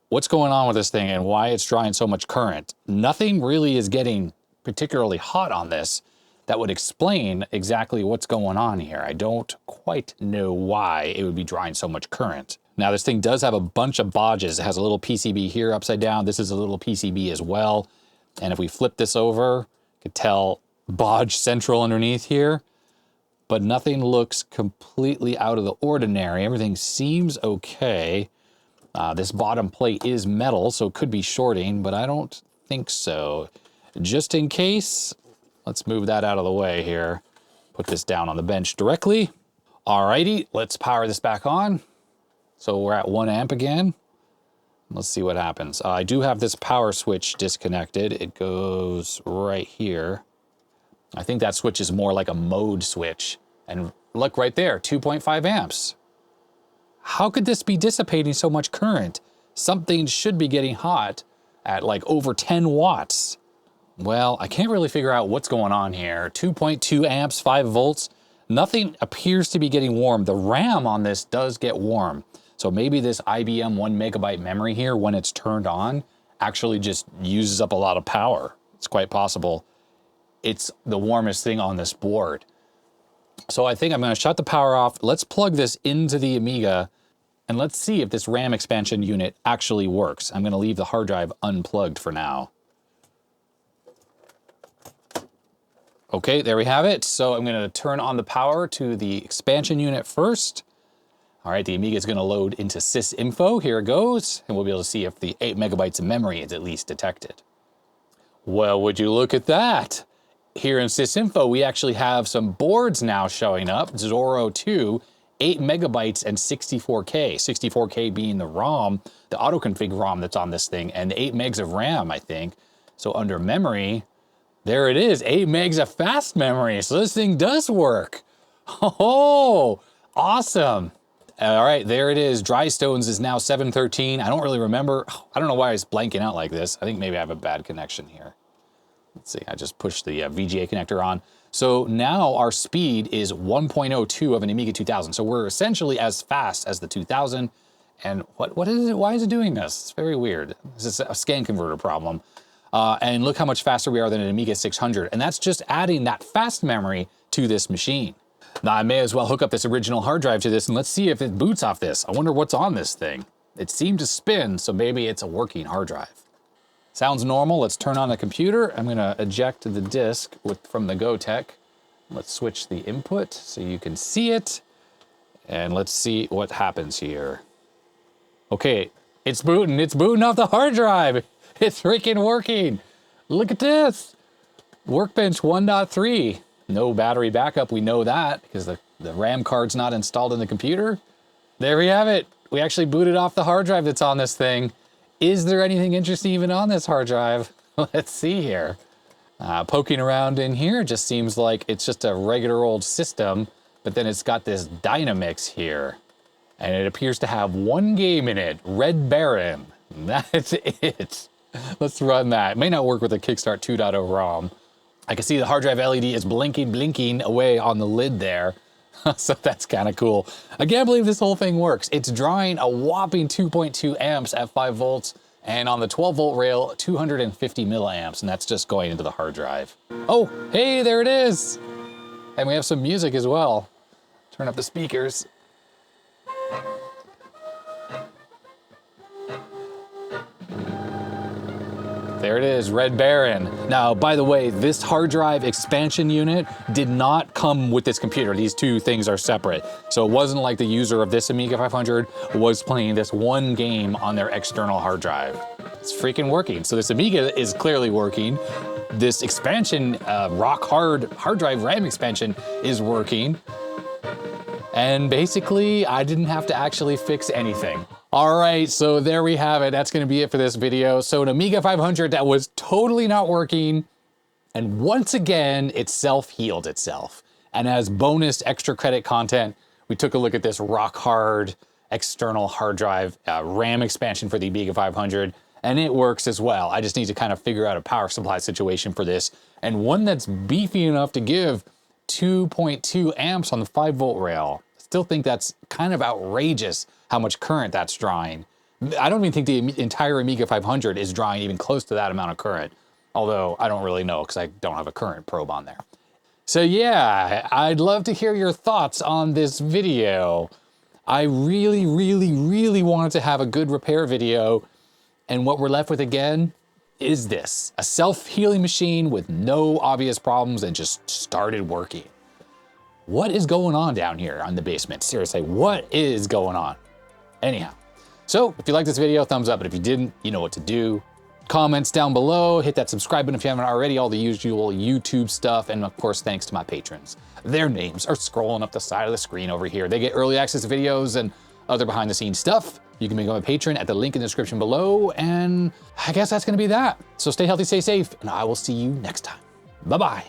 what's going on with this thing and why it's drawing so much current. Nothing really is getting particularly hot on this that would explain exactly what's going on here. I don't quite know why it would be drawing so much current. Now this thing does have a bunch of bodges. It has a little PCB here upside down. This is a little PCB as well. And if we flip this over, you can tell bodge central underneath here, but nothing looks completely out of the ordinary. Everything seems okay. This bottom plate is metal, so it could be shorting, but I don't think so. Just in case, let's move that out of the way here. Put this down on the bench directly. Alrighty, let's power this back on. So we're at 1 amp again. Let's see what happens. I do have this power switch disconnected. It goes right here. I think that switch is more like a mode switch. And look right there, 2.5 amps. How could this be dissipating so much current? Something should be getting hot at like over 10 watts. Well, I can't really figure out what's going on here. 2.2 amps, 5 volts. Nothing appears to be getting warm. The RAM on this does get warm. So maybe this IBM 1 megabyte memory here, when it's turned on, actually just uses up a lot of power. It's quite possible it's the warmest thing on this board. So I think I'm going to shut the power off. Let's plug this into the Amiga, and let's see if this RAM expansion unit actually works. I'm going to leave the hard drive unplugged for now. Okay, there we have it. So I'm going to turn on the power to the expansion unit first. All right, the Amiga is going to load into sysinfo. Here it goes, and we'll be able to see if the 8 megabytes of memory is at least detected. Well, would you look at that? Here in sysinfo, we actually have some boards now showing up. Zorro 2, 8 megabytes and 64K. 64K being the ROM, the auto-config ROM that's on this thing, and 8 megs of RAM, I think. So under memory, there it is, 8 megs of fast memory. So this thing does work. Oh, awesome. All right, there it is. Dry stones is now 713. I don't really remember. I don't know why it's blanking out like this. I think maybe I have a bad connection here. Let's see, I just pushed the VGA connector on. So now our speed is 1.02 of an Amiga 2000. So we're essentially as fast as the 2000. And what is it? Why is it doing this? It's very weird. This is a scan converter problem. And look how much faster we are than an Amiga 600. And that's just adding that fast memory to this machine. Now I may as well hook up this original hard drive to this and let's see if it boots off this. I wonder what's on this thing. It seemed to spin, so maybe it's a working hard drive. Sounds normal. Let's turn on the computer. I'm gonna eject the disk from the GoTech. Let's switch the input so you can see it. And let's see what happens here. Okay, it's booting off the hard drive. It's freaking working. Look at this. Workbench 1.3. No battery backup, we know that because the RAM card's not installed in the computer. There we have it. We actually booted off the hard drive that's on this thing. Is there anything interesting even on this hard drive? Let's see here. Poking around in here, just seems like it's just a regular old system, but then it's got this Dynamix here. And it appears to have one game in it, Red Baron. That's it. Let's run that. It may not work with the Kickstart 2.0 ROM. I can see the hard drive LED is blinking away on the lid there. So that's kind of cool. I can't believe this whole thing works. It's drawing a whopping 2.2 amps at 5 volts, and on the 12 volt rail, 250 milliamps, and that's just going into the hard drive. Oh, hey, there it is. And we have some music as well. Turn up the speakers. There it is, Red Baron. Now, by the way, this hard drive expansion unit did not come with this computer. These two things are separate. So it wasn't like the user of this Amiga 500 was playing this one game on their external hard drive. It's freaking working. So this Amiga is clearly working. This expansion, RocHard hard drive RAM expansion is working. And basically, I didn't have to actually fix anything. All right, so there we have it. That's gonna be it for this video. So an Amiga 500 that was totally not working, and once again, it self-healed itself. And as bonus extra credit content, we took a look at this RocHard external hard drive RAM expansion for the Amiga 500, and it works as well. I just need to kind of figure out a power supply situation for this, and one that's beefy enough to give 2.2 amps on the 5 volt rail. Still think that's kind of outrageous how much current that's drawing. I don't even think the entire Amiga 500 is drawing even close to that amount of current, although I don't really know because I don't have a current probe on there. So yeah, I'd love to hear your thoughts on this video. I really wanted to have a good repair video, and what we're left with again is this, a self-healing machine with no obvious problems and just started working. What is going on down here in the basement? Seriously, what is going on? Anyhow, so if you liked this video, thumbs up, but if you didn't, you know what to do. Comments down below, hit that subscribe button if you haven't already, all the usual YouTube stuff, and of course, thanks to my patrons. Their names are scrolling up the side of the screen over here. They get early access videos and other behind the scenes stuff. You can become a patron at the link in the description below, and I guess that's gonna be that. So stay healthy, stay safe, and I will see you next time. Bye-bye.